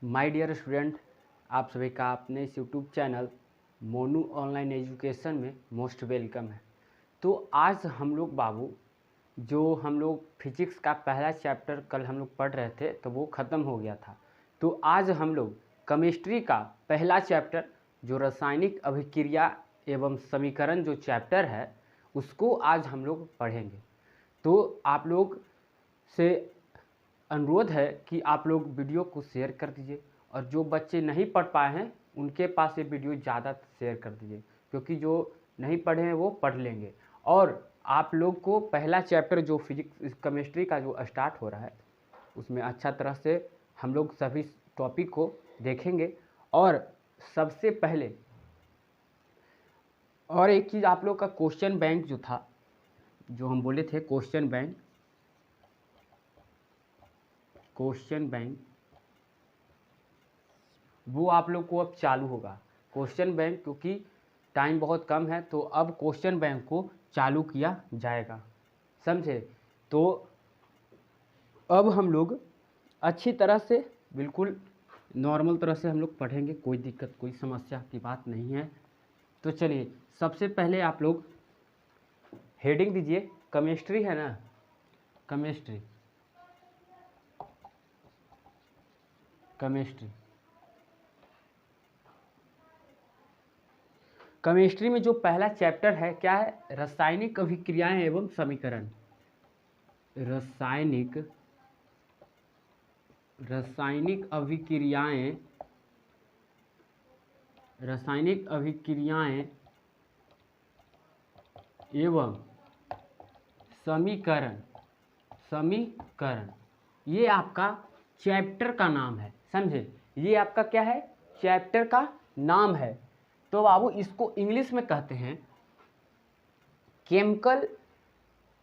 My dear student, आप सभी का अपने इस YouTube channel Monu online education में मोस्ट वेलकम है। तो आज हम लोग बाबू हम लोग फिजिक्स का पहला चैप्टर कल हम लोग पढ़ रहे थे तो वो ख़त्म हो गया था। तो आज हम लोग केमिस्ट्री का पहला चैप्टर जो रासायनिक अभिक्रिया एवं समीकरण जो चैप्टर है उसको आज हम लोग पढ़ेंगे। तो आप लोग से अनुरोध है कि आप लोग वीडियो को शेयर कर दीजिए और जो बच्चे नहीं पढ़ पाए हैं उनके पास ये वीडियो ज़्यादा शेयर कर दीजिए, क्योंकि जो नहीं पढ़े हैं वो पढ़ लेंगे। और आप लोग को पहला चैप्टर जो फिजिक्स केमिस्ट्री का जो स्टार्ट हो रहा है उसमें अच्छा तरह से हम लोग सभी टॉपिक को देखेंगे। और सबसे पहले और एक चीज़, आप लोग का क्वेश्चन बैंक जो था, जो हम बोले थे क्वेश्चन बैंक वो आप लोग को अब चालू होगा। क्वेश्चन बैंक क्योंकि टाइम बहुत कम है तो अब क्वेश्चन बैंक को चालू किया जाएगा, समझे। तो अब हम लोग अच्छी तरह से बिल्कुल नॉर्मल तरह से हम लोग पढ़ेंगे, कोई दिक्कत कोई समस्या की बात नहीं है। तो चलिए सबसे पहले आप लोग हेडिंग दीजिए, केमिस्ट्री है ना, केमिस्ट्री केमिस्ट्री में जो पहला चैप्टर है क्या है, रासायनिक अभिक्रियाएं एवं समीकरण। रासायनिक अभिक्रियाएं एवं समीकरण ये आपका चैप्टर का नाम है, समझे। ये आपका क्या है, चैप्टर का नाम है। तो बाबू इसको इंग्लिश में कहते हैं केमिकल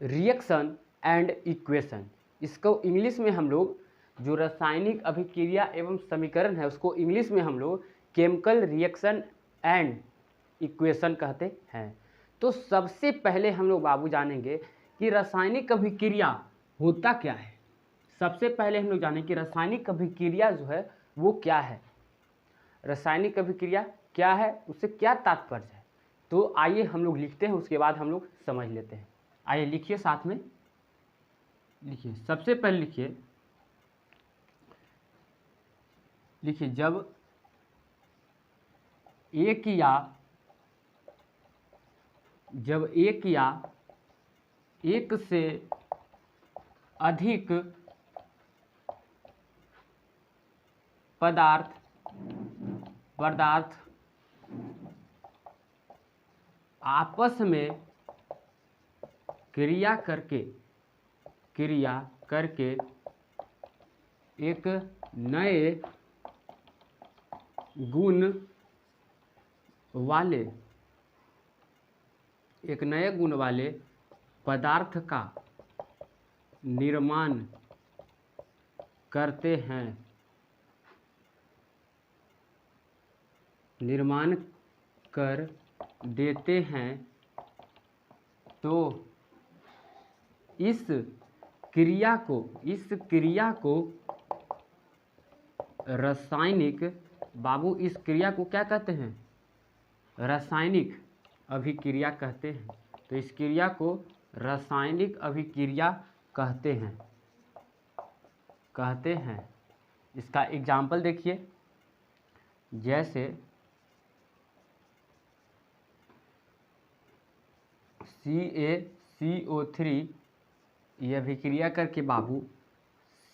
रिएक्शन एंड इक्वेशन। इसको इंग्लिश में हम लोग जो रासायनिक अभिक्रिया एवं समीकरण है उसको इंग्लिश में हम लोग केमिकल रिएक्शन एंड इक्वेशन कहते हैं। तो सबसे पहले हम लोग बाबू जानेंगे कि रासायनिक अभिक्रिया होता क्या है। सबसे पहले हम लोग जानेंगे कि रासायनिक अभिक्रिया जो है वो क्या है, रासायनिक अभिक्रिया क्या है, उससे क्या तात्पर्य है। तो आइए हम लोग लिखते हैं, उसके बाद हम लोग समझ लेते हैं। आइए लिखिए, साथ में लिखिए। सबसे पहले लिखिए जब एक या एक से अधिक पदार्थ आपस में क्रिया करके एक नए गुण वाले पदार्थ का निर्माण कर देते हैं, तो इस क्रिया को रासायनिक, बाबू इस क्रिया को क्या कहते हैं, रासायनिक अभिक्रिया कहते हैं। तो इस क्रिया को रासायनिक अभिक्रिया कहते हैं। इसका एग्जाम्पल देखिए, जैसे CaCO3 ये अभिक्रिया करके बाबू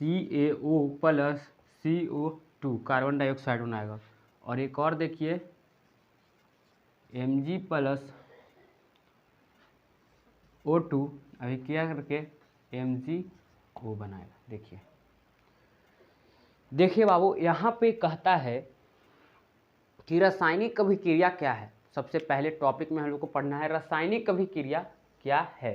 CaO plus CO2 carbon dioxide बनाएगा। और एक और देखिए Mg प्लस O2 अभिक्रिया करके MgO बनाएगा। देखिए बाबू यहाँ पे कहता है कि रासायनिक अभिक्रिया क्या है। सबसे पहले टॉपिक में हम लोग को पढ़ना है रासायनिक अभिक्रिया क्या है।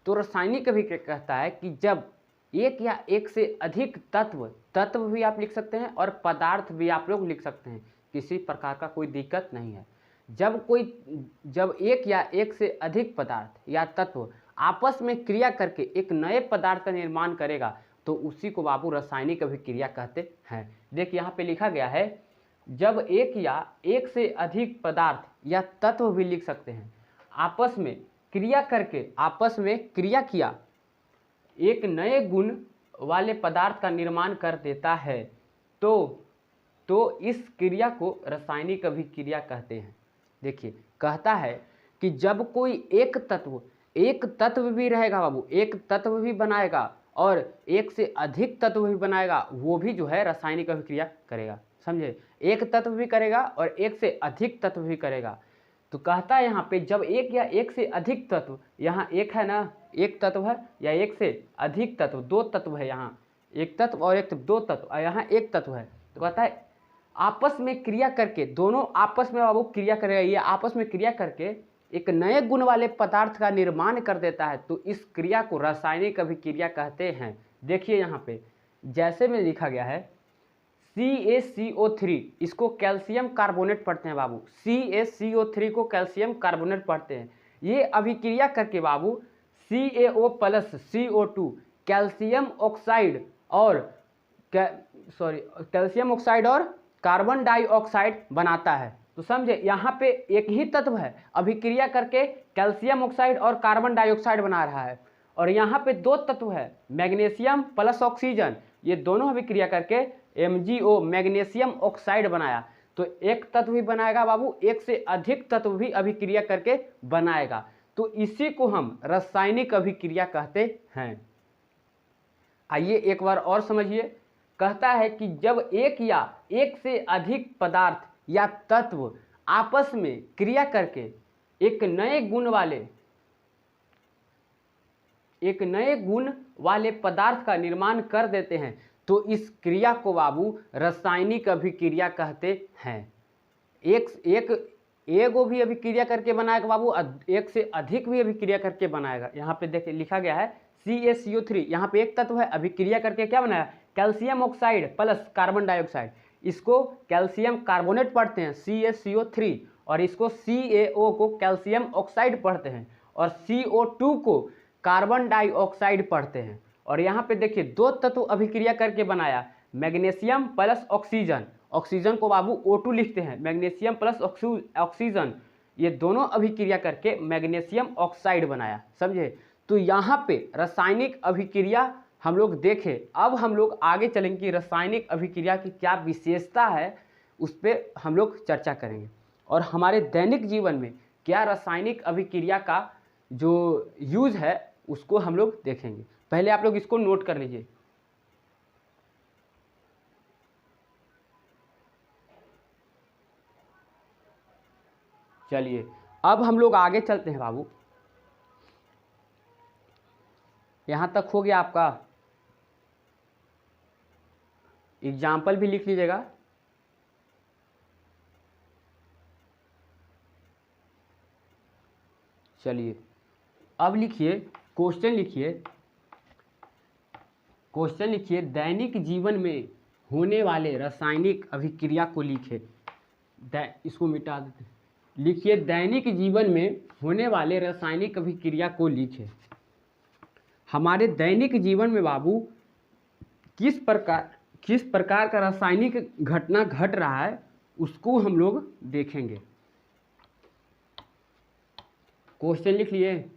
तो रासायनिक अभिक्रिया कहता है कि जब एक या एक से अधिक तत्व भी आप लिख सकते हैं और पदार्थ भी आप लोग लिख सकते हैं, किसी प्रकार का कोई दिक्कत नहीं है। जब एक या एक से अधिक पदार्थ या तत्व आपस में क्रिया करके एक नए पदार्थ का निर्माण करेगा तो उसी को बाबू रासायनिक अभिक्रिया कहते हैं। देखिए यहाँ पे लिखा गया है, जब एक या एक से अधिक पदार्थ या तत्व भी लिख सकते हैं आपस में क्रिया करके, आपस में क्रिया किया एक नए गुण वाले पदार्थ का निर्माण कर देता है, तो इस क्रिया को रासायनिक अभिक्रिया कहते हैं। देखिए कहता है कि जब कोई एक तत्व भी रहेगा बाबू, एक तत्व भी बनाएगा और एक से अधिक तत्व भी बनाएगा, वो भी जो है रासायनिक अभिक्रिया करेगा। समझे, एक तत्व भी करेगा और एक से अधिक तत्व भी करेगा। तो कहता है यहाँ पे जब एक या एक से अधिक तत्व, यहाँ एक है ना, एक तत्व है, या एक से अधिक तत्व, दो तत्व है, यहाँ एक तत्व और एक दो तत्व और यहाँ एक तत्व है, तो कहता है आपस में क्रिया करके, दोनों आपस में बाबू क्रिया करेगा, ये आपस में क्रिया करके एक नए गुण वाले पदार्थ का निर्माण कर देता है, तो इस क्रिया को रासायनिक अभिक्रिया कहते हैं। देखिए यहाँ पे जैसे में लिखा गया है CaCO3, इसको कैल्शियम कार्बोनेट पढ़ते हैं बाबू, CaCO3 को कैल्शियम कार्बोनेट पढ़ते हैं। ये अभिक्रिया करके बाबू CaO plus CO2 calcium oxide और कैल्शियम ऑक्साइड और कार्बन डाइऑक्साइड बनाता है। तो समझे यहाँ पे एक ही तत्व है, अभिक्रिया करके कैल्शियम ऑक्साइड और कार्बन डाइऑक्साइड बना रहा है, और यहाँ पे दो तत्व है, मैग्नीशियम प्लस ऑक्सीजन, ये दोनों अभिक्रिया करके MgO मैग्नीशियम ऑक्साइड बनाया। तो एक तत्व भी बनाएगा बाबू, एक से अधिक तत्व भी अभिक्रिया करके बनाएगा, तो इसी को हम रासायनिक अभिक्रिया कहते हैं। आइए एक बार और समझिए, कहता है कि जब एक या एक से अधिक पदार्थ या तत्व आपस में क्रिया करके एक नए गुण वाले पदार्थ का निर्माण कर देते हैं, तो इस क्रिया को बाबू रासायनिक अभिक्रिया कहते हैं। एगो भी अभिक्रिया करके बनाएगा बाबू, एक से अधिक भी अभिक्रिया करके बनाएगा। यहाँ पे देखिए लिखा गया है CaCO3, यहाँ पे एक तत्व है, अभिक्रिया करके क्या बनाया, calcium oxide plus carbon dioxide, इसको कैल्शियम कार्बोनेट पढ़ते हैं CaCO3, और इसको CaO को कैल्शियम ऑक्साइड पढ़ते हैं, और CO2 को कार्बन डाइऑक्साइड पढ़ते हैं। और यहाँ पे देखिए दो तत्व अभिक्रिया करके बनाया, मैग्नीशियम प्लस ऑक्सीजन, ऑक्सीजन को बाबू O2 लिखते हैं, मैग्नीशियम प्लस ऑक्सीजन, ये दोनों अभिक्रिया करके मैग्नीशियम ऑक्साइड बनाया। समझे, तो यहाँ पे रासायनिक अभिक्रिया हम लोग देखें। अब हम लोग आगे चलेंगे कि रासायनिक अभिक्रिया की क्या विशेषता है, उस पर हम लोग चर्चा करेंगे, और हमारे दैनिक जीवन में क्या रासायनिक अभिक्रिया का जो यूज़ है उसको हम लोग देखेंगे। पहले आप लोग इसको नोट कर लीजिए। चलिए अब हम लोग आगे चलते हैं बाबू, यहाँ तक हो गया आपका, एग्जाम्पल भी लिख लीजिएगा। चलिए अब लिखिए, क्वेश्चन लिखिए, दैनिक जीवन में होने वाले रासायनिक अभिक्रिया को लिखे। इसको मिटा देते हैं। लिखिए दैनिक जीवन में होने वाले रासायनिक अभिक्रिया को लिखे। हमारे दैनिक जीवन में बाबू किस प्रकार का रासायनिक घटना घट रहा है उसको हम लोग देखेंगे। क्वेश्चन लिख लिए,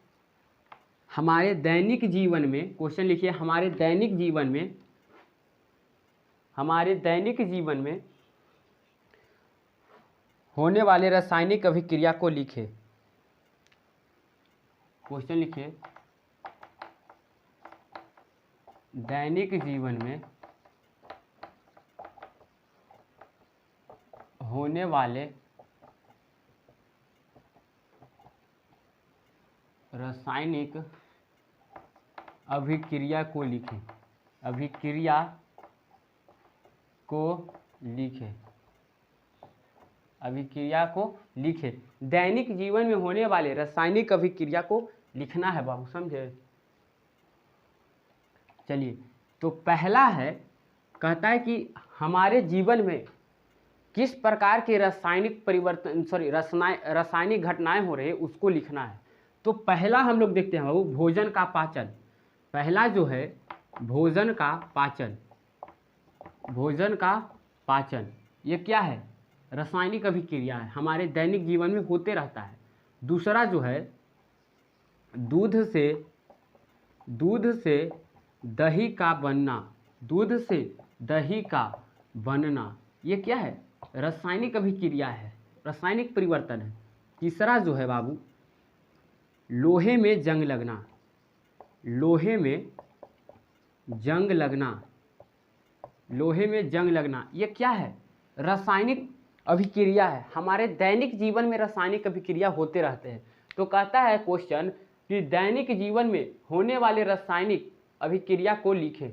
हमारे दैनिक जीवन में, क्वेश्चन लिखिए, हमारे दैनिक जीवन में होने वाले रासायनिक अभिक्रिया को लिखे। क्वेश्चन लिखिए, दैनिक जीवन में होने वाले रासायनिक अभिक्रिया को लिखें। अभिक्रिया को लिखें। दैनिक जीवन में होने वाले रासायनिक अभिक्रिया को लिखना है बाबू, समझे। चलिए तो पहला है, कहता है कि हमारे जीवन में किस प्रकार के रासायनिक रासायनिक घटनाएं हो रही है उसको लिखना है। तो पहला हम लोग देखते हैं बाबू, भोजन का पाचन। पहला जो है भोजन का पाचन, भोजन का पाचन ये क्या है? रासायनिक अभिक्रिया है, हमारे दैनिक जीवन में होते रहता है। दूसरा जो है दूध से दही का बनना, दूध से दही का बनना ये क्या है? रासायनिक अभिक्रिया है, रासायनिक परिवर्तन है। तीसरा जो है बाबू लोहे में जंग लगना, लोहे में जंग लगना, लोहे में जंग लगना ये क्या है? रासायनिक अभिक्रिया है, हमारे दैनिक जीवन में रासायनिक अभिक्रिया होते रहते हैं। तो कहता है क्वेश्चन कि दैनिक जीवन में होने वाले रासायनिक अभिक्रिया को लिखें,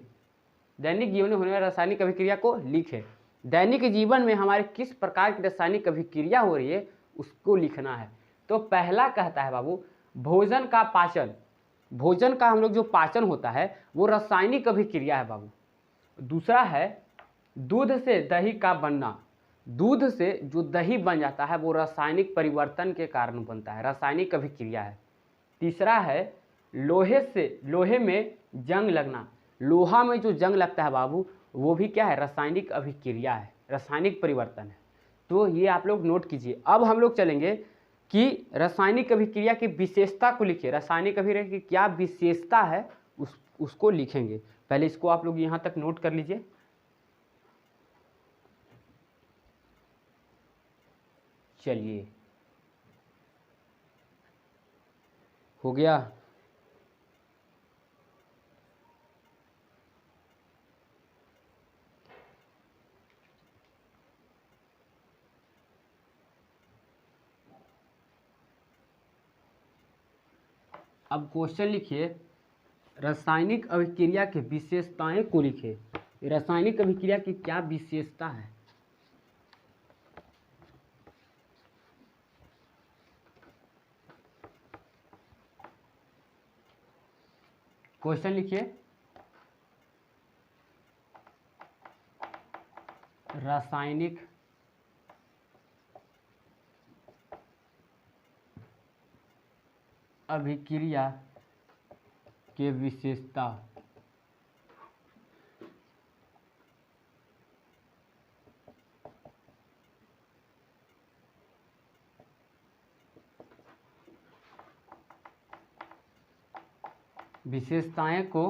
दैनिक जीवन में होने वाली रासायनिक अभिक्रिया को लिखें। दैनिक जीवन में हमारे किस प्रकार की रासायनिक अभिक्रिया हो रही है उसको लिखना है। तो पहला कहता है बाबू भोजन का पाचन, भोजन का हम लोग जो पाचन होता है वो रासायनिक अभिक्रिया है बाबू। दूसरा है दूध से दही का बनना, दूध से जो दही बन जाता है वो रासायनिक परिवर्तन के कारण बनता है, रासायनिक अभिक्रिया है। तीसरा है लोहे में जंग लगना, लोहा में जो जंग लगता है बाबू वो भी क्या है? रासायनिक अभिक्रिया है, रासायनिक परिवर्तन है। तो ये आप लोग नोट कीजिए। अब हम लोग चलेंगे कि रासायनिक अभिक्रिया की विशेषता को लिखिए, रासायनिक अभिक्रिया की क्या विशेषता है उसको लिखेंगे। पहले इसको आप लोग यहाँ तक नोट कर लीजिए। चलिए हो गया। अब क्वेश्चन लिखिए रासायनिक अभिक्रिया की विशेषताएं को लिखिए। रासायनिक अभिक्रिया की क्या विशेषता है? क्वेश्चन लिखिए रासायनिक अभिक्रिया के विशेषता। विशेषताएं को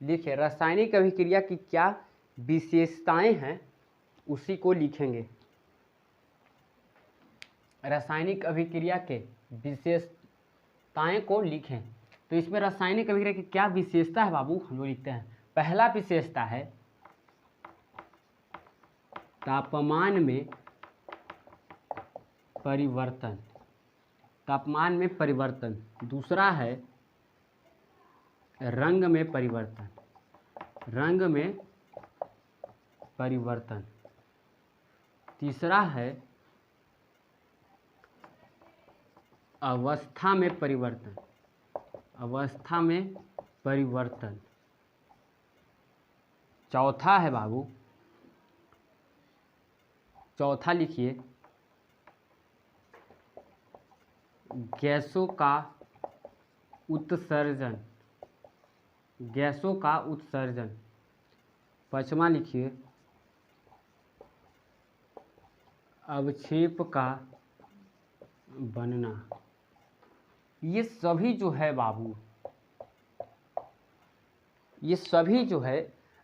लिखे, रासायनिक अभिक्रिया की क्या विशेषताएं हैं उसी को लिखेंगे। रासायनिक अभिक्रिया के विशेषताएं को लिखें। तो इसमें रासायनिक अभिक्रिया की क्या विशेषता है बाबू हम लोग लिखते हैं। पहला विशेषता है तापमान में परिवर्तन, तापमान में परिवर्तन। दूसरा है रंग में परिवर्तन, रंग में परिवर्तन। तीसरा है अवस्था में परिवर्तन, अवस्था में परिवर्तन। चौथा है बाबू, चौथा लिखिए गैसों का उत्सर्जन, गैसों का उत्सर्जन। पांचवा लिखिए अवक्षेप का बनना। ये सभी जो है बाबू, ये सभी जो है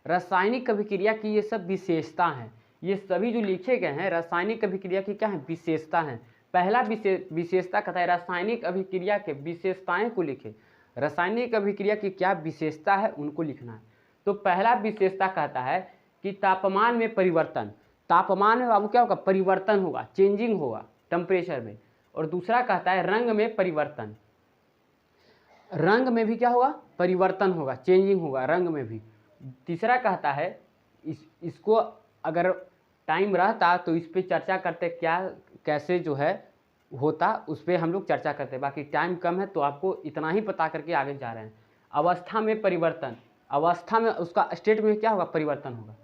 रासायनिक अभिक्रिया की ये सब विशेषता हैं। ये सभी जो लिखे गए हैं रासायनिक अभिक्रिया की क्या है? विशेषता हैं। पहला विशेषता कहता है रासायनिक अभिक्रिया के विशेषताएं को लिखे। रासायनिक अभिक्रिया की क्या विशेषता है उनको लिखना है। तो पहला विशेषता कहता है कि तापमान में परिवर्तन। तापमान में बाबू क्या होगा? परिवर्तन होगा, चेंजिंग होगा टेम्परेचर में। और दूसरा कहता है रंग में परिवर्तन, रंग में भी क्या होगा? परिवर्तन होगा, चेंजिंग होगा रंग में भी। तीसरा कहता है इसको अगर टाइम रहता तो इस पर चर्चा करते, क्या कैसे जो है होता उस पर हम लोग चर्चा करते। बाकी टाइम कम है तो आपको इतना ही पता करके आगे जा रहे हैं। अवस्था में परिवर्तन, अवस्था में उसका स्टेट में क्या होगा? परिवर्तन होगा।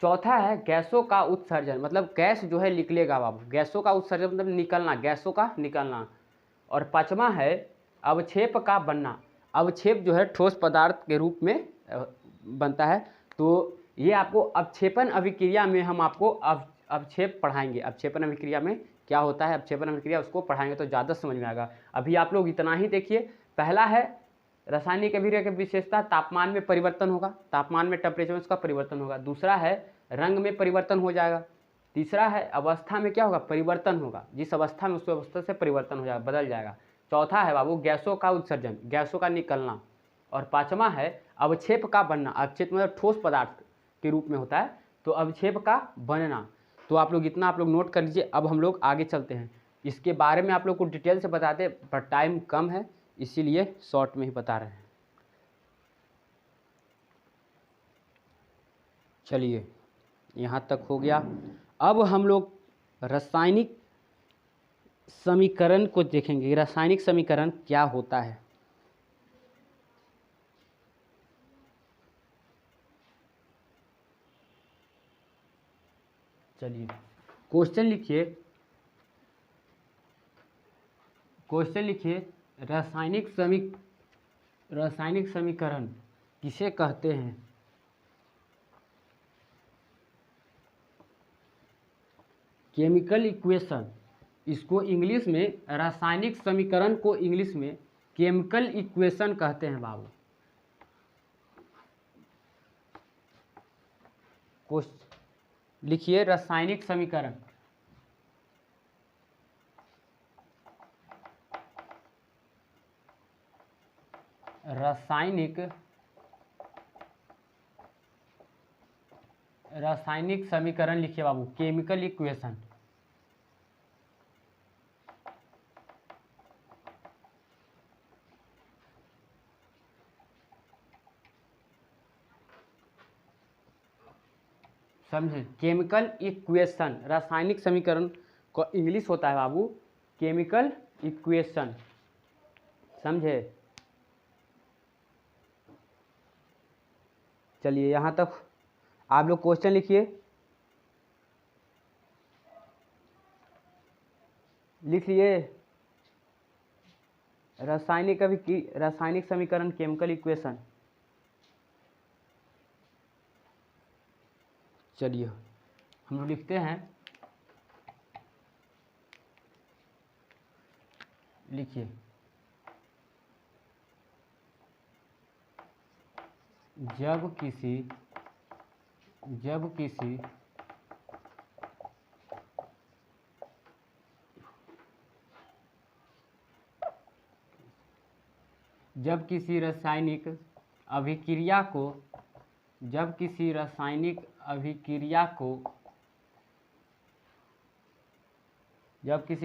चौथा है गैसों का उत्सर्जन, मतलब गैस जो है निकलेगा बाबू, गैसों का उत्सर्जन मतलब निकलना, गैसों का निकलना। और पांचवा है अवक्षेप का बनना, अवक्षेप जो है ठोस पदार्थ के रूप में बनता है। तो ये आपको अवक्षेपण अभिक्रिया में हम आपको अवक्षेप पढ़ाएंगे। अवक्षेपण अभिक्रिया में क्या होता है, अवक्षेपण अभिक्रिया, उसको पढ़ाएंगे तो ज़्यादा समझ में आएगा। अभी आप लोग इतना ही देखिए। पहला है रासायनिक अभिक्रिया की विशेषता, तापमान में परिवर्तन होगा, तापमान में टेम्परेचर में उसका परिवर्तन होगा। दूसरा है रंग में परिवर्तन हो जाएगा। तीसरा है अवस्था में क्या होगा, परिवर्तन होगा, जिस अवस्था में उस अवस्था से परिवर्तन हो जाएगा, बदल जाएगा। चौथा है बाबू गैसों का उत्सर्जन, गैसों का निकलना। और पांचवा है अवक्षेप का बनना। अवक्षेप मतलब ठोस पदार्थ के रूप में होता है, तो अवक्षेप का बनना। तो आप लोग इतना आप लोग नोट कर लीजिए। अब हम लोग आगे चलते हैं, इसके बारे में आप लोग को डिटेल से बताते, पर टाइम कम है इसीलिए शॉर्ट में ही बता रहे हैं। चलिए यहाँ तक हो गया। अब हम लोग रासायनिक समीकरण को देखेंगे। रासायनिक समीकरण क्या होता है। चलिए क्वेश्चन लिखिए, क्वेश्चन लिखिए, रासायनिक समीकरण किसे कहते हैं। केमिकल इक्वेशन, इसको इंग्लिश में, रासायनिक समीकरण को इंग्लिश में केमिकल इक्वेशन कहते हैं बाबू। लिखिए रासायनिक समीकरण, रासायनिक समीकरण लिखिए बाबू, केमिकल इक्वेशन। समझे, केमिकल इक्वेशन, रासायनिक समीकरण को इंग्लिश होता है बाबू केमिकल इक्वेशन। समझे। चलिए यहाँ तक आप लोग क्वेश्चन लिखिए, लिख लिए रासायनिक समीकरण केमिकल इक्वेशन। चलिए हम लोग लिखते हैं, लिखिए जब किसी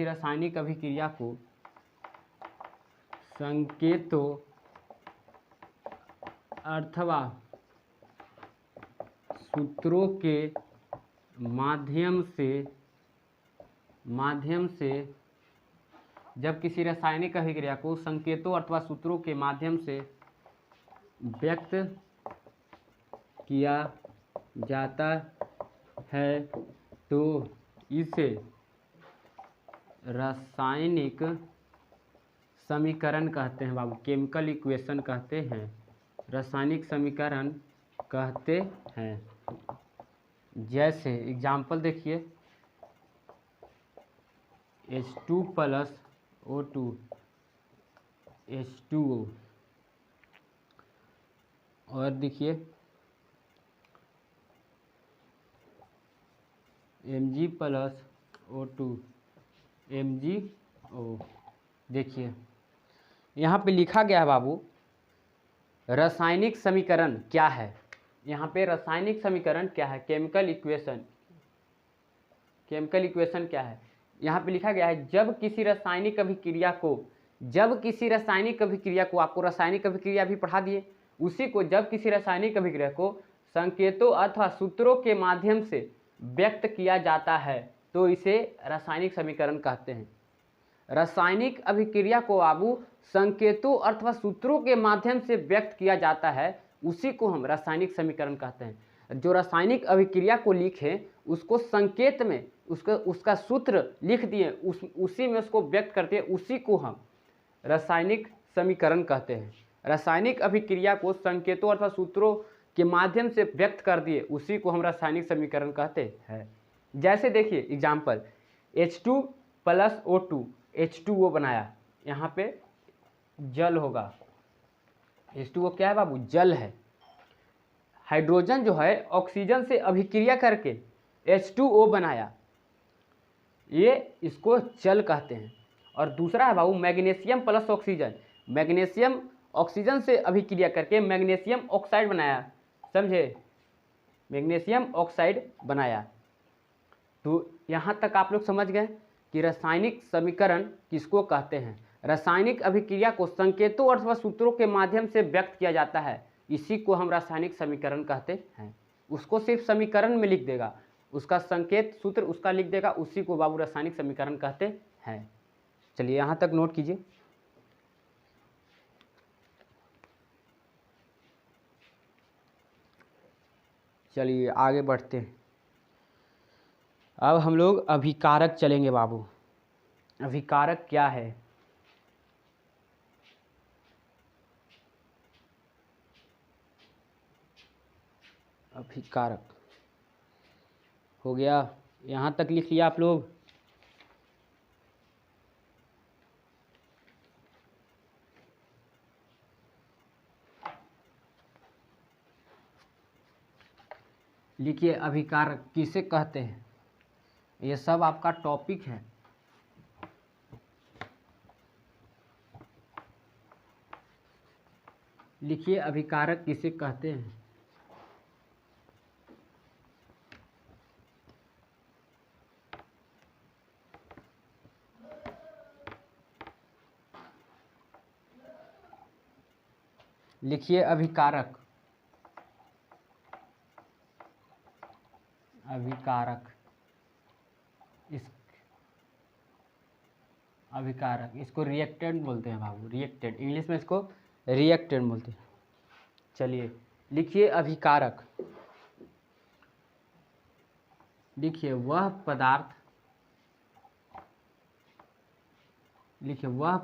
रासायनिक अभिक्रिया को संकेतों अथवा सूत्रों के माध्यम से जब किसी रासायनिक अभिक्रिया को संकेतों अथवा सूत्रों के माध्यम से व्यक्त किया जाता है तो इसे रासायनिक समीकरण कहते हैं बाबू, केमिकल इक्वेशन कहते हैं, रासायनिक समीकरण कहते हैं। जैसे एग्जाम्पल देखिए, H2 + O2 H2O, और देखिए Mg + O2 MgO। देखिए यहाँ पे लिखा गया है बाबू रासायनिक समीकरण क्या है। यहाँ पे रासायनिक समीकरण क्या है, केमिकल इक्वेशन क्या है। यहाँ पे लिखा गया है जब किसी रासायनिक अभिक्रिया को आपको रासायनिक अभिक्रिया भी पढ़ा दिए, उसी को जब किसी रासायनिक अभिक्रिया को संकेतों अथवा सूत्रों के माध्यम से व्यक्त किया जाता है तो इसे रासायनिक समीकरण कहते हैं। रासायनिक अभिक्रिया को बाबू संकेतों अथवा सूत्रों के माध्यम से व्यक्त किया जाता है, उसी को हम रासायनिक समीकरण कहते हैं। जो रासायनिक अभिक्रिया को लिखे उसको संकेत में उसका सूत्र लिख दिए, उसी में उसको व्यक्त करते हैं, उसी को हम रासायनिक समीकरण कहते हैं। रासायनिक अभिक्रिया को संकेतों अथवा सूत्रों के माध्यम से व्यक्त कर दिए, उसी को हम रासायनिक समीकरण कहते हैं। जैसे देखिए एग्जाम्पल, H2 + O2, H2O बनाया, यहाँ पे जल होगा। H2O क्या है बाबू? जल है। हाइड्रोजन जो है ऑक्सीजन से अभिक्रिया करके H2O बनाया, ये इसको जल कहते हैं। और दूसरा है बाबू मैग्नीशियम + ऑक्सीजन, मैग्नीशियम ऑक्सीजन से अभिक्रिया करके मैग्नीशियम ऑक्साइड बनाया, समझे, मैग्नीशियम ऑक्साइड बनाया। तो यहाँ तक आप लोग समझ गए कि रासायनिक समीकरण किसको कहते हैं। रासायनिक अभिक्रिया को संकेतों अथवा सूत्रों के माध्यम से व्यक्त किया जाता है, इसी को हम रासायनिक समीकरण कहते हैं। उसको सिर्फ समीकरण में लिख देगा, उसका संकेत सूत्र उसका लिख देगा, उसी को बाबू रासायनिक समीकरण कहते हैं। चलिए यहाँ तक नोट कीजिए। चलिए आगे बढ़ते हैं। अब हम लोग अभिकारक चलेंगे बाबू। अभिकारक क्या है? अभिकारक हो गया, यहाँ तक लिख लिया आप लोग। लिखिए अभिकारक किसे कहते हैं, ये सब आपका टॉपिक है। लिखिए अभिकारक किसे कहते हैं। लिखिए अभिकारक, अभिकारक अभिकारक इसको रिएक्टेंट बोलते हैं बाबू, रिएक्टेंट, इंग्लिश में इसको रिएक्टेंट बोलते हैं। चलिए लिखिए अभिकारक, लिखिए वह पदार्थ, लिखिए वह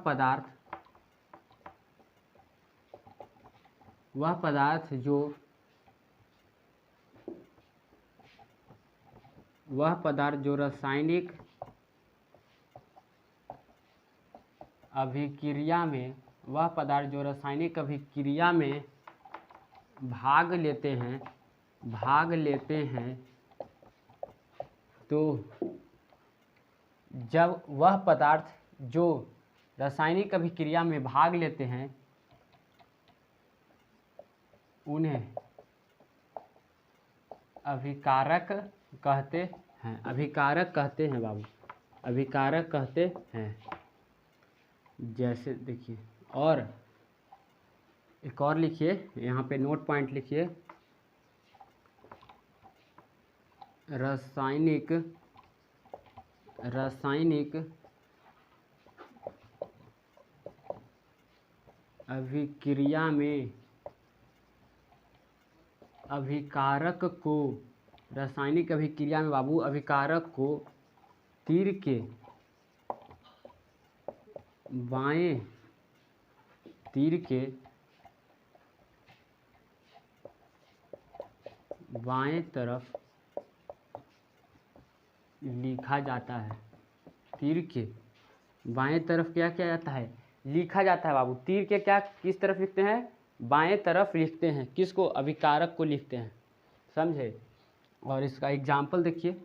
पदार्थ जो रासायनिक अभिक्रिया में, वह पदार्थ जो रासायनिक अभिक्रिया में भाग लेते हैं, तो जब वह पदार्थ जो रासायनिक अभिक्रिया में भाग लेते हैं उन्हें अभिकारक कहते हैं। अभिकारक कहते हैं बाबू, अभिकारक कहते हैं। जैसे देखिए, और एक और लिखिए, यहाँ पे नोट पॉइंट लिखिए, रासायनिक अभिक्रिया में अभिकारक को, रासायनिक अभिक्रिया में बाबू अभिकारक को तीर के बाएं, तीर के बाएं तरफ लिखा जाता है। तीर के बाएं तरफ क्या किया जाता है? लिखा जाता है बाबू। तीर के क्या किस तरफ लिखते हैं? बाएं तरफ लिखते हैं। किसको? अभिकारक को लिखते हैं, समझे। और इसका एग्जाम्पल देखिए,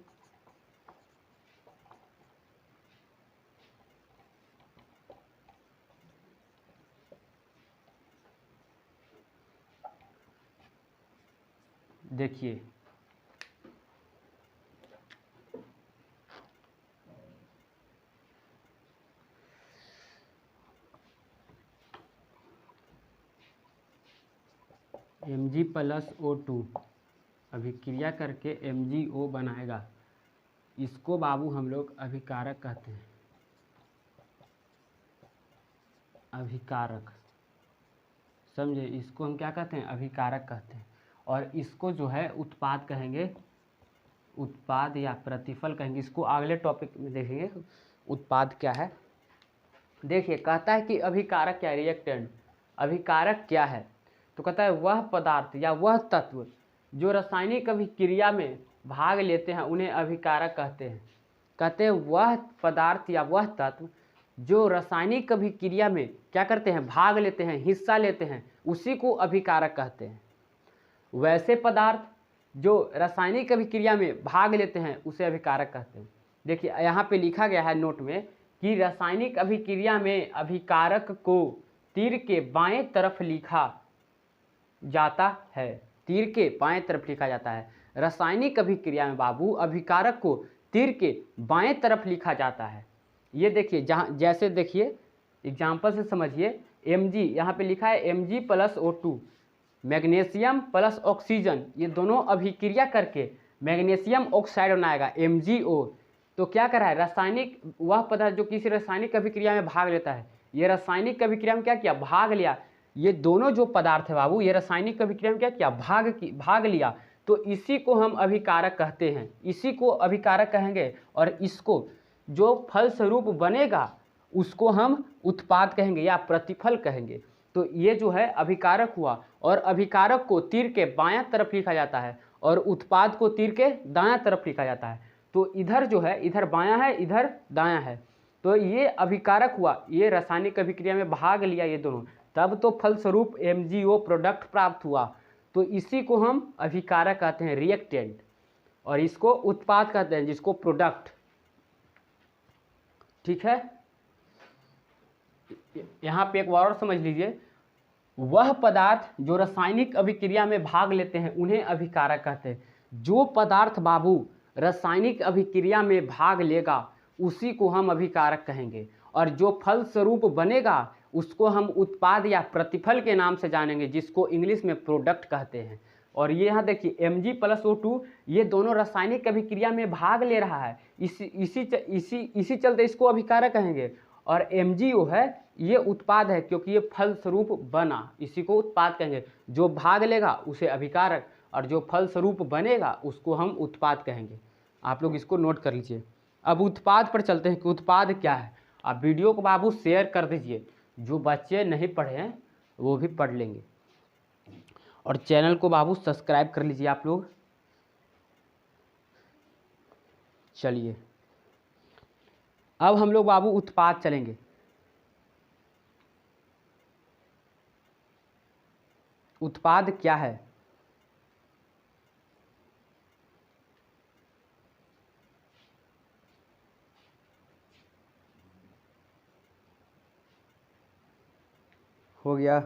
देखिए Mg+O2 अभिक्रिया करके MgO बनाएगा, इसको बाबू हम लोग अभिकारक कहते हैं। अभिकारक, समझे, इसको हम क्या कहते हैं? अभिकारक कहते हैं। और इसको जो है उत्पाद कहेंगे, उत्पाद या प्रतिफल कहेंगे। इसको अगले टॉपिक में देखेंगे उत्पाद क्या है। देखिए कहता है कि अभिकारक क्या है? रिएक्टेंट। अभिकारक क्या है? तो कहता है वह पदार्थ या वह तत्व जो रासायनिक अभिक्रिया में भाग लेते हैं उन्हें अभिकारक कहते हैं। कहते हैं वह पदार्थ या वह तत्व जो रासायनिक अभिक्रिया में क्या करते हैं, भाग लेते हैं, हिस्सा लेते हैं, उसी को अभिकारक कहते हैं। वैसे पदार्थ जो रासायनिक अभिक्रिया में भाग लेते हैं उसे अभिकारक कहते हैं। देखिए यहाँ पे लिखा गया है नोट में कि रासायनिक अभिक्रिया में अभिकारक को तीर के बाएं तरफ लिखा जाता है। तीर के बाएं तरफ लिखा जाता है। रासायनिक अभिक्रिया में बाबू अभिकारक को तीर के बाएं तरफ लिखा जाता है। ये देखिए जहाँ जैसे देखिए एग्जाम्पल से समझिए, Mg यहाँ पे लिखा है Mg plus O2, magnesium plus oxygen, ये दोनों अभिक्रिया करके मैग्नीशियम ऑक्साइड बनाएगा MgO। तो क्या कर रहा है, रासायनिक वह पदार्थ जो किसी रासायनिक अभिक्रिया में भाग लेता है, ये रासायनिक अभिक्रिया में क्या किया, भाग लिया। ये दोनों जो पदार्थ है बाबू, ये रासायनिक अभिक्रिया में क्या किया, भाग लिया। तो इसी को हम अभिकारक कहते हैं, इसी को अभिकारक कहेंगे। और इसको जो फलस्वरूप बनेगा उसको हम उत्पाद कहेंगे या प्रतिफल कहेंगे। तो ये जो है अभिकारक हुआ, और अभिकारक को तीर के बायां तरफ लिखा जाता है और उत्पाद को तीर के दायां तरफ लिखा जाता है। तो इधर जो है, इधर बायां है, इधर दायां है, तो ये अभिकारक हुआ, ये रासायनिक अभिक्रिया में भाग लिया ये दोनों, तब तो फलस्वरूप MgO प्रोडक्ट प्राप्त हुआ। तो इसी को हम अभिकारक कहते हैं, रिएक्टेंट, और इसको उत्पाद कहते हैं जिसको प्रोडक्ट। ठीक है, यहाँ पे एक और समझ लीजिए, वह पदार्थ जो रासायनिक अभिक्रिया में भाग लेते हैं उन्हें अभिकारक कहते हैं। जो पदार्थ बाबू रासायनिक अभिक्रिया में भाग लेगा उसी को हम अभिकारक कहेंगे, और जो फलस्वरूप बनेगा उसको हम उत्पाद या प्रतिफल के नाम से जानेंगे, जिसको इंग्लिश में प्रोडक्ट कहते हैं। और ये यहाँ देखिए Mg प्लस O2, ये दोनों रासायनिक अभिक्रिया में भाग ले रहा है, इसी चलते इसको अभिकारक कहेंगे। और MgO है ये उत्पाद है, क्योंकि ये फलस्वरूप बना, इसी को उत्पाद कहेंगे। जो भाग लेगा उसे अभिकारक, और जो फलस्वरूप बनेगा उसको हम उत्पाद कहेंगे। आप लोग इसको नोट कर लीजिए। अब उत्पाद पर चलते हैं कि उत्पाद क्या है। आप वीडियो को बाबू शेयर कर दीजिए, जो बच्चे नहीं पढ़े हैं वो भी पढ़ लेंगे। और चैनल को बाबू सब्सक्राइब कर लीजिए आप लोग। चलिए अब हम लोग बाबू उत्पाद चलेंगे। उत्पाद क्या है? हो गया।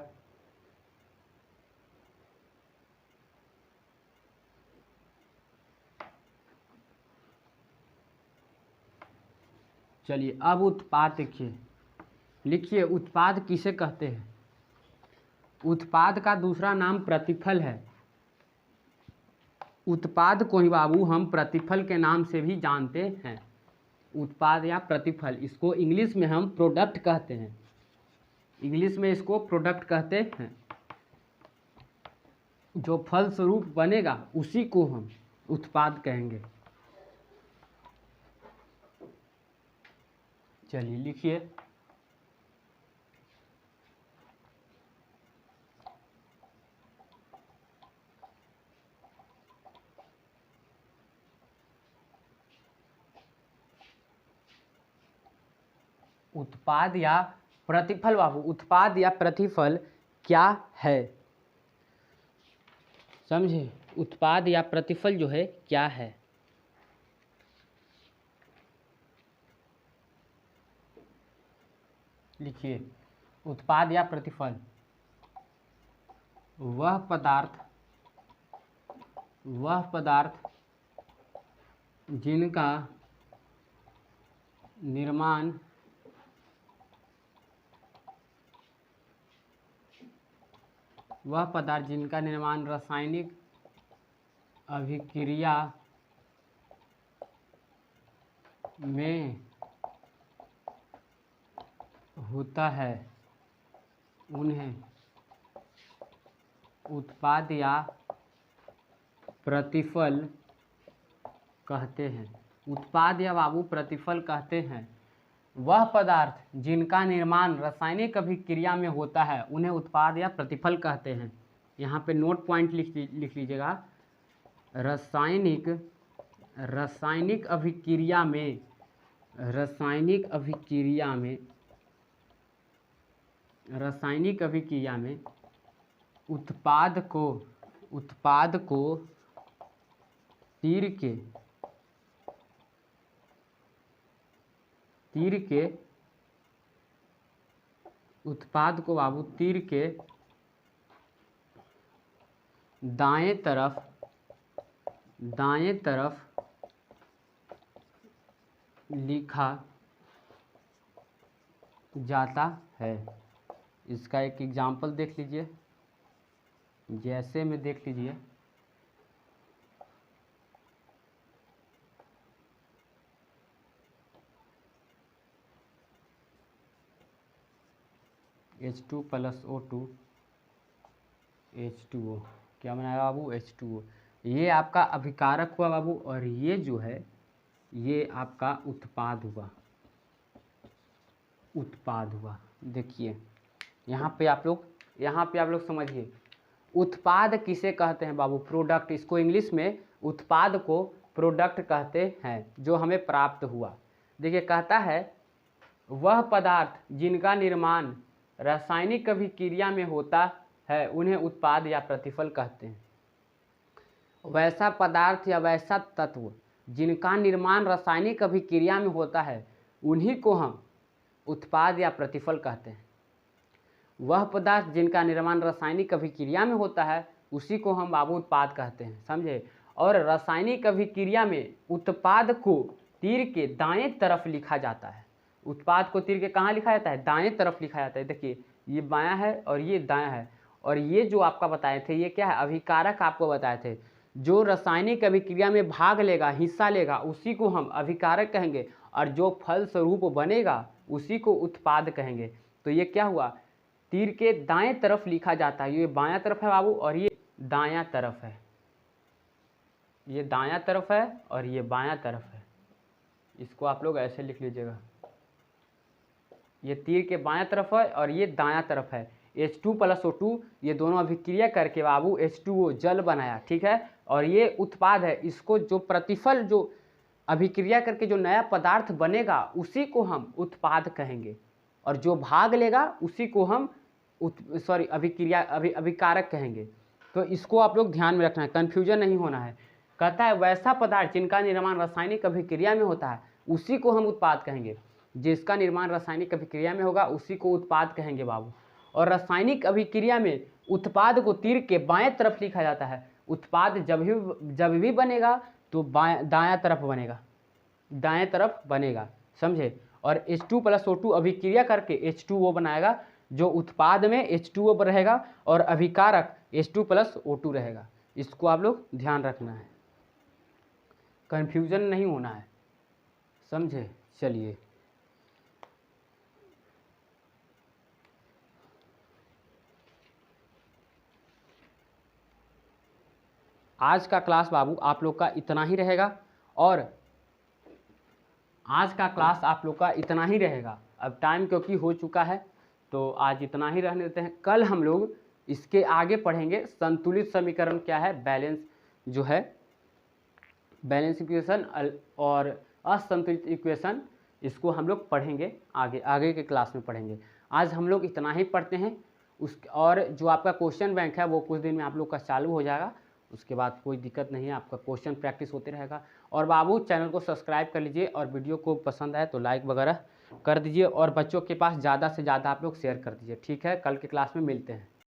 चलिए अब उत्पाद देखिए, लिखिए उत्पाद किसे कहते हैं। उत्पाद का दूसरा नाम प्रतिफल है। उत्पाद को ही बाबू हम प्रतिफल के नाम से भी जानते हैं। उत्पाद या प्रतिफल, इसको इंग्लिश में हम प्रोडक्ट कहते हैं। इंग्लिश में इसको प्रोडक्ट कहते हैं। जो फलस्वरूप बनेगा उसी को हम उत्पाद कहेंगे। चलिए लिखिए, उत्पाद या प्रतिफल बाबू, उत्पाद या प्रतिफल क्या है, समझे। उत्पाद या प्रतिफल जो है क्या है। लिखिए उत्पाद या प्रतिफल वह पदार्थ जिनका निर्माण रासायनिक अभिक्रिया में होता है उन्हें उत्पाद या प्रतिफल कहते हैं। उत्पाद या बाबू प्रतिफल कहते हैं वह पदार्थ जिनका निर्माण रासायनिक अभिक्रिया में होता है उन्हें उत्पाद या प्रतिफल कहते हैं। यहाँ पे नोट पॉइंट लिख लीजिएगा। रासायनिक अभिक्रिया में उत्पाद को तीर के उत्पाद को बाबू तीर के दाएं तरफ लिखा जाता है। इसका एक एग्जाम्पल देख लीजिए, जैसे में देख लीजिए। H2 + O2 H2O क्या बनाएगा बाबू? H2O। ये आपका अभिकारक हुआ बाबू, और ये जो है ये आपका उत्पाद हुआ। देखिए यहाँ पे आप लोग समझिए, उत्पाद किसे कहते हैं बाबू? प्रोडक्ट। इसको इंग्लिश में उत्पाद को प्रोडक्ट कहते हैं, जो हमें प्राप्त हुआ। देखिए कहता है वह पदार्थ जिनका निर्माण रासायनिक अभिक्रिया में होता है उन्हें उत्पाद या प्रतिफल कहते हैं। वैसा पदार्थ या वैसा तत्व जिनका निर्माण रासायनिक अभिक्रिया में होता है उन्हीं को हम उत्पाद या प्रतिफल कहते हैं। वह पदार्थ जिनका निर्माण रासायनिक अभिक्रिया में होता है उसी को हम बाबू उत्पाद कहते हैं, समझे। और रासायनिक अभिक्रिया में उत्पाद को तीर के दाएं तरफ लिखा जाता है। उत्पाद को तीर के कहाँ लिखा जाता है? दाएं तरफ लिखा जाता है। देखिए ये बायां है और ये दायां है, और ये जो आपका बताए थे ये क्या है? अभिकारक आपको बताए थे। जो रासायनिक अभिक्रिया में भाग लेगा, हिस्सा लेगा, उसी को हम अभिकारक कहेंगे, और जो फल स्वरूप बनेगा उसी को उत्पाद कहेंगे। तो ये क्या हुआ? तीर के दाएं तरफ लिखा जाता है। ये बायां तरफ है बाबू, और ये दायां तरफ है। ये दायां तरफ है और ये बायां तरफ है। इसको आप लोग ऐसे लिख लीजिएगा, ये तीर के बायां तरफ है और ये दायां तरफ है। H2 + O2 ये दोनों अभिक्रिया करके बाबू H2O जल बनाया, ठीक है। और ये उत्पाद है। इसको जो प्रतिफल, जो अभिक्रिया करके जो नया पदार्थ बनेगा उसी को हम उत्पाद कहेंगे, और जो भाग लेगा उसी को हम अभिकारक कहेंगे। तो इसको आप लोग ध्यान में रखना है, कन्फ्यूजन नहीं होना है। कहता है वैसा पदार्थ जिनका निर्माण रासायनिक अभिक्रिया में होता है उसी को हम उत्पाद कहेंगे। जिसका निर्माण रासायनिक अभिक्रिया में होगा उसी को उत्पाद कहेंगे बाबू। और रासायनिक अभिक्रिया में उत्पाद को तीर के बाएं तरफ लिखा जाता है। उत्पाद जब भी बनेगा तो दायां तरफ बनेगा, समझे। और H2 + O2 अभिक्रिया करके H2O बनाएगा, जो उत्पाद में H2O रहेगा और अभिकारक H2 + O2 रहेगा। इसको आप लोग ध्यान रखना है, कन्फ्यूजन नहीं होना है, समझे। चलिए आज का क्लास बाबू आप लोग का इतना ही रहेगा, और आज का क्लास आप लोग का इतना ही रहेगा। अब टाइम क्योंकि हो चुका है तो आज इतना ही रहने देते हैं। कल हम लोग इसके आगे पढ़ेंगे संतुलित समीकरण क्या है, बैलेंस जो है, बैलेंस इक्वेशन और असंतुलित इक्वेशन, इसको हम लोग पढ़ेंगे आगे के क्लास में पढ़ेंगे। आज हम लोग इतना ही पढ़ते हैं। और जो आपका क्वेश्चन बैंक है वो कुछ दिन में आप लोग का चालू हो जाएगा। उसके बाद कोई दिक्कत नहीं है, आपका क्वेश्चन प्रैक्टिस होते रहेगा। और बाबू चैनल को सब्सक्राइब कर लीजिए, और वीडियो को पसंद आए तो लाइक वगैरह कर दीजिए, और बच्चों के पास ज़्यादा से ज़्यादा आप लोग शेयर कर दीजिए, ठीक है। कल के क्लास में मिलते हैं।